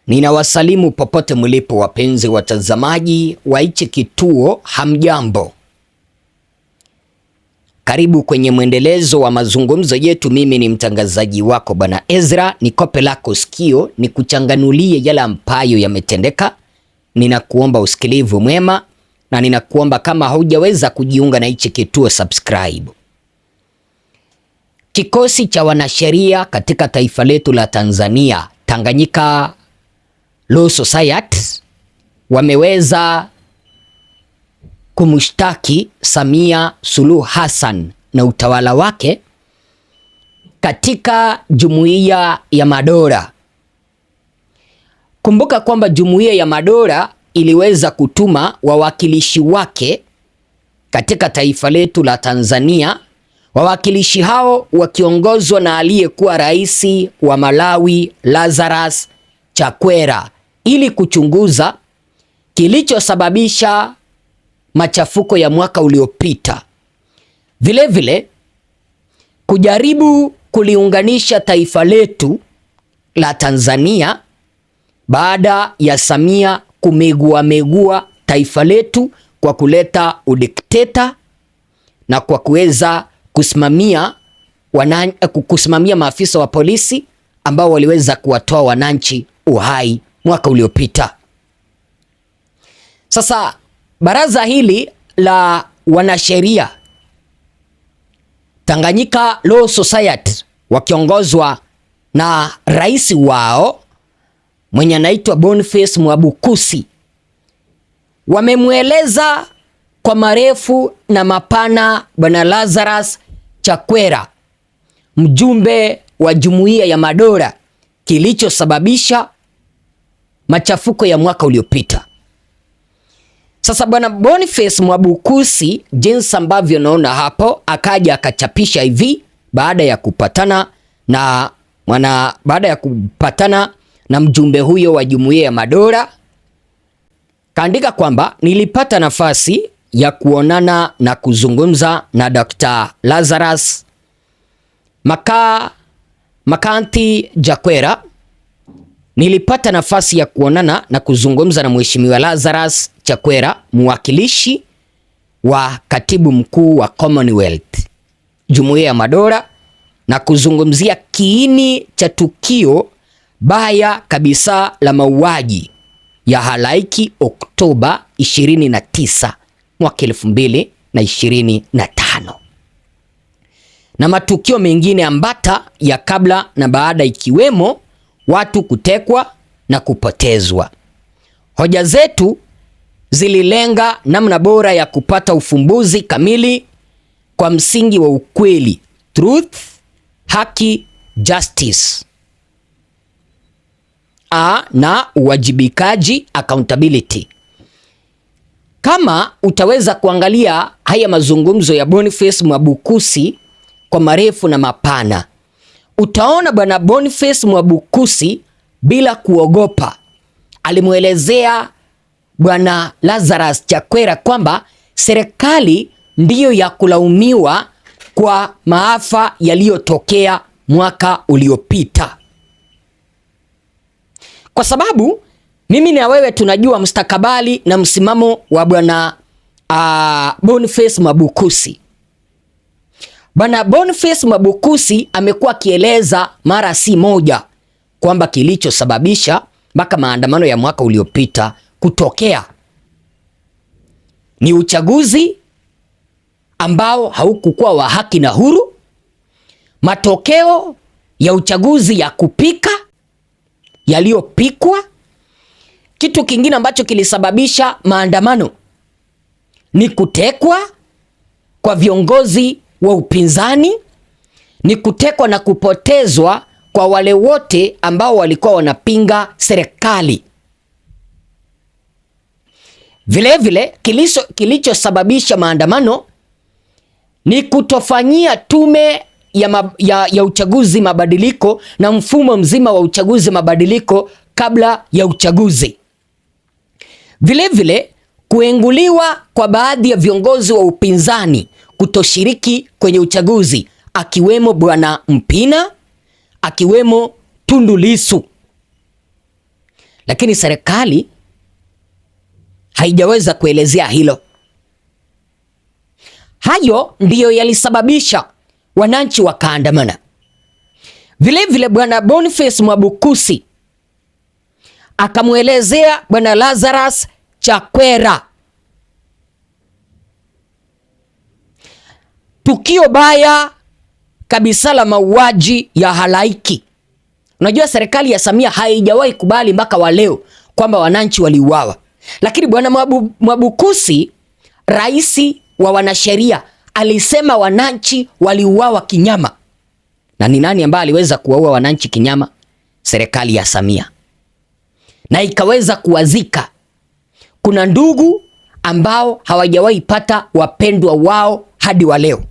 Ninawasalimu popote mlipo wapenzi watazamaji wa hichi kituo, hamjambo. Karibu kwenye mwendelezo wa mazungumzo yetu. Mimi ni mtangazaji wako Bwana Ezra, nikope lako sikio nikuchanganulie yale ambayo yametendeka. Ninakuomba usikilivu mwema na ninakuomba kama haujaweza kujiunga na hichi kituo subscribe. Kikosi cha wanasheria katika taifa letu la Tanzania, Tanganyika Law Society, wameweza kumshtaki Samia Suluhu Hassan na utawala wake katika Jumuiya ya Madola. Kumbuka kwamba Jumuiya ya Madola iliweza kutuma wawakilishi wake katika taifa letu la Tanzania, wawakilishi hao wakiongozwa na aliyekuwa rais wa Malawi Lazarus Chakwera, ili kuchunguza kilichosababisha machafuko ya mwaka uliopita. Vilevile kujaribu kuliunganisha taifa letu la Tanzania baada ya Samia kumegua taifa letu kwa kuleta udikteta na kwa kuweza kusimamia maafisa wa polisi ambao waliweza kuwatoa wananchi uhai mwaka uliopita. Sasa baraza hili la wanasheria Tanganyika Law Society wakiongozwa na rais wao mwenye anaitwa Boniface Mwabukusi wamemweleza kwa marefu na mapana Bwana Lazarus Chakwera, mjumbe wa Jumuiya ya Madola, kilichosababisha machafuko ya mwaka uliopita. Sasa Bwana Boniface Mwabukusi, jinsi ambavyo naona hapo, akaja akachapisha hivi baada ya kupatana na mjumbe huyo wa Jumuiya ya Madola. Kaandika kwamba nilipata nafasi ya kuonana na kuzungumza na Dr. Lazarus Makanti Chakwera. Nilipata nafasi ya kuonana na kuzungumza na Mheshimiwa Lazarus Chakwera, mwakilishi wa katibu mkuu wa Commonwealth Jumuiya ya Madola, na kuzungumzia kiini cha tukio baya kabisa la mauaji ya halaiki Oktoba 29 mwaka 2025 na matukio mengine ambata ya kabla na baada, ikiwemo watu kutekwa na kupotezwa. Hoja zetu zililenga namna bora ya kupata ufumbuzi kamili kwa msingi wa ukweli, truth, haki, justice, na uwajibikaji, accountability. Kama utaweza kuangalia haya mazungumzo ya Boniface Mwabukusi kwa marefu na mapana, utaona Bwana Boniface Mwabukusi bila kuogopa alimuelezea Bwana Lazarus Chakwera kwamba serikali ndiyo ya kulaumiwa kwa maafa yaliyotokea mwaka uliopita, kwa sababu mimi na wewe tunajua mustakabali na msimamo wa Bwana Boniface Mwabukusi. Bwana Boniface Mwabukusi amekuwa akieleza mara si moja kwamba kilichosababisha mpaka maandamano ya mwaka uliopita kutokea ni uchaguzi ambao haukukuwa wa haki na huru, matokeo ya uchaguzi ya kupika yaliyopikwa. Kitu kingine ambacho kilisababisha maandamano ni kutekwa kwa viongozi wa upinzani, ni kutekwa na kupotezwa kwa wale wote ambao walikuwa wanapinga serikali. Vilevile kilichosababisha maandamano ni kutofanyia tume ya uchaguzi mabadiliko na mfumo mzima wa uchaguzi mabadiliko kabla ya uchaguzi. Vilevile kuenguliwa kwa baadhi ya viongozi wa upinzani kutoshiriki kwenye uchaguzi, akiwemo Bwana Mpina, akiwemo Tundu Lissu. lakini serikali haijaweza kuelezea hilo. Hayo ndiyo yalisababisha wananchi wakaandamana. Vile vile bwana Boniface Mwabukusi akamwelezea bwana Lazarus Chakwera tukio baya kabisa la mauaji ya halaiki. Unajua serikali ya Samia haijawahi kubali mpaka wa leo kwamba wananchi waliuawa. Lakini bwana Mwabukusi, rais wa wanasheria, alisema wananchi waliuawa kinyama. Na ni nani ambaye aliweza kuwaua wananchi kinyama? Serikali ya Samia. Na ikaweza kuwazika. Kuna ndugu ambao hawajawahi pata wapendwa wao hadi wa leo.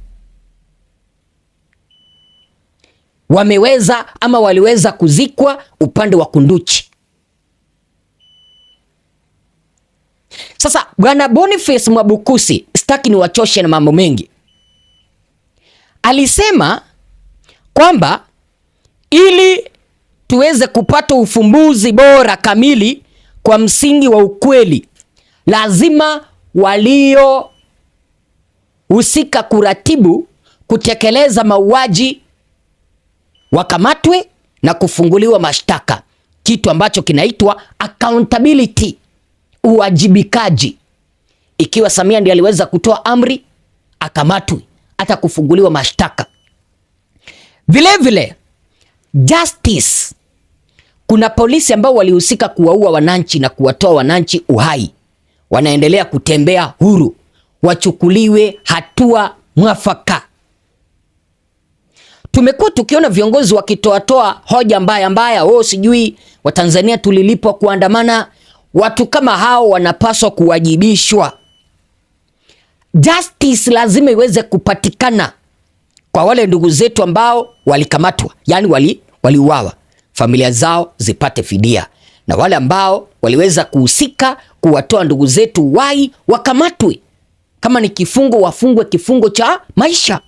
Wameweza ama waliweza kuzikwa upande wa Kunduchi. Sasa bwana Boniface Mwabukusi, sitaki niwachoshe na mambo mengi, alisema kwamba ili tuweze kupata ufumbuzi bora kamili kwa msingi wa ukweli, lazima waliohusika kuratibu kutekeleza mauaji wakamatwe na kufunguliwa mashtaka, kitu ambacho kinaitwa accountability, uwajibikaji. Ikiwa Samia ndiye aliweza kutoa amri, akamatwe hata kufunguliwa mashtaka. Vile vile justice, kuna polisi ambao walihusika kuwaua wananchi na kuwatoa wananchi uhai, wanaendelea kutembea huru, wachukuliwe hatua mwafaka. Tumekuwa tukiona viongozi wakitoa hoja mbaya, sijui Watanzania tulilipwa kuandamana. Watu kama hao wanapaswa kuwajibishwa. Justice lazima iweze kupatikana kwa wale ndugu zetu ambao walikamatwa, yani waliuawa, familia zao zipate fidia, na wale ambao waliweza kuhusika kuwatoa ndugu zetu uhai wakamatwe, kama ni kifungo wafungwe kifungo cha maisha.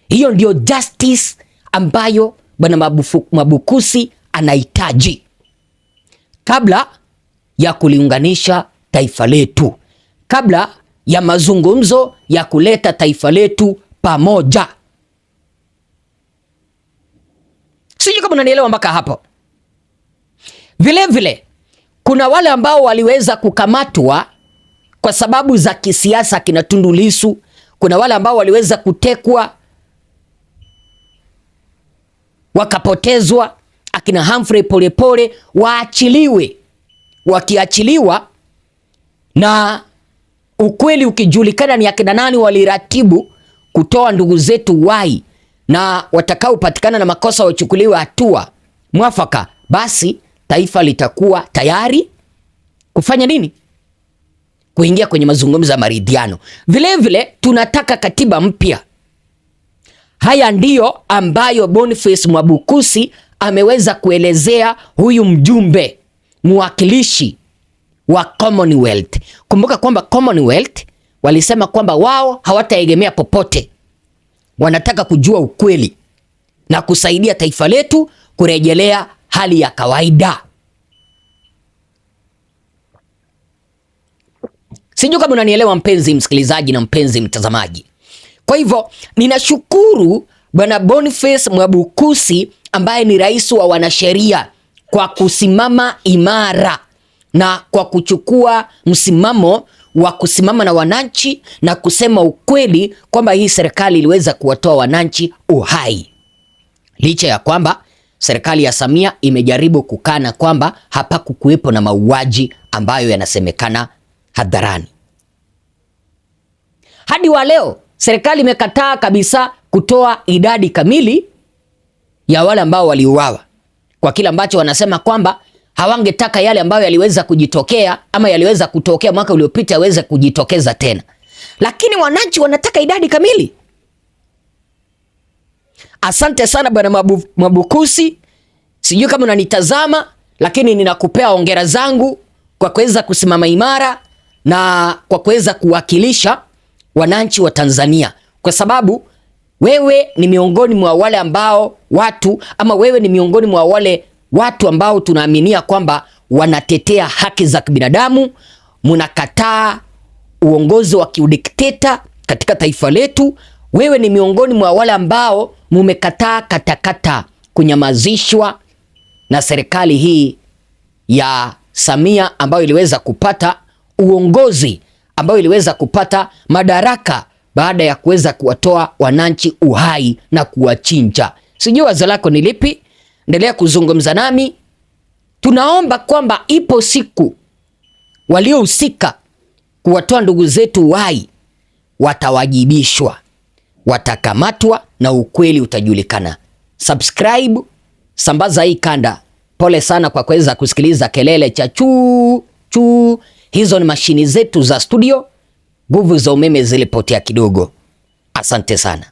Hiyo ndio justice ambayo bwana Mwabukusi anahitaji kabla ya kuliunganisha taifa letu, kabla ya mazungumzo ya kuleta taifa letu pamoja. Sijui kama unanielewa mpaka hapo. Vile vile kuna wale ambao waliweza kukamatwa kwa sababu za kisiasa, kina Tundu Lissu. Kuna wale ambao waliweza kutekwa wakapotezwa, akina Humphrey Polepole, waachiliwe. Wakiachiliwa na ukweli ukijulikana ni akina nani waliratibu kutoa ndugu zetu uhai, na watakaopatikana na makosa wachukuliwe hatua mwafaka, basi taifa litakuwa tayari kufanya nini? Kuingia kwenye mazungumzo ya maridhiano. Vile vile tunataka katiba mpya. Haya ndiyo ambayo Boniface Mwabukusi ameweza kuelezea huyu mjumbe mwakilishi wa Commonwealth. Kumbuka kwamba Commonwealth walisema kwamba wao hawataegemea popote. Wanataka kujua ukweli na kusaidia taifa letu kurejelea hali ya kawaida. Sijui kama unanielewa mpenzi msikilizaji na mpenzi mtazamaji. Kwa hivyo ninashukuru bwana Boniface Mwabukusi ambaye ni rais wa wanasheria kwa kusimama imara na kwa kuchukua msimamo wa kusimama na wananchi na kusema ukweli kwamba hii serikali iliweza kuwatoa wananchi uhai. Licha ya kwamba serikali ya Samia imejaribu kukana kwamba hapakukuwepo na mauaji ambayo yanasemekana hadharani. Hadi wa leo serikali imekataa kabisa kutoa idadi kamili ya wale ambao waliuawa, kwa kile ambacho wanasema kwamba hawangetaka yale ambayo yaliweza kujitokea ama yaliweza kutokea mwaka uliopita yaweze kujitokeza tena. Lakini wananchi wanataka idadi kamili. Asante sana bwana Mwabukusi. Sijui kama unanitazama, lakini ninakupea hongera zangu kwa kuweza kusimama imara na kwa kuweza kuwakilisha wananchi wa Tanzania, kwa sababu wewe ni miongoni mwa wale ambao wewe ni miongoni mwa wale watu ambao tunaaminia kwamba wanatetea haki za kibinadamu, mnakataa uongozi wa kiudikteta katika taifa letu. Wewe ni miongoni mwa wale ambao mumekataa katakata kunyamazishwa na serikali hii ya Samia ambayo iliweza kupata uongozi, ambayo iliweza kupata madaraka baada ya kuweza kuwatoa wananchi uhai na kuwachinja. Sijui wazo lako ni lipi? Endelea kuzungumza nami. Tunaomba kwamba ipo siku waliohusika kuwatoa ndugu zetu uhai watawajibishwa, watakamatwa na ukweli utajulikana. Subscribe, sambaza hii kanda. Pole sana kwa kuweza kusikiliza kelele cha chuu chuu. Hizo ni mashini zetu za studio, nguvu za umeme zilipotea kidogo. Asante sana.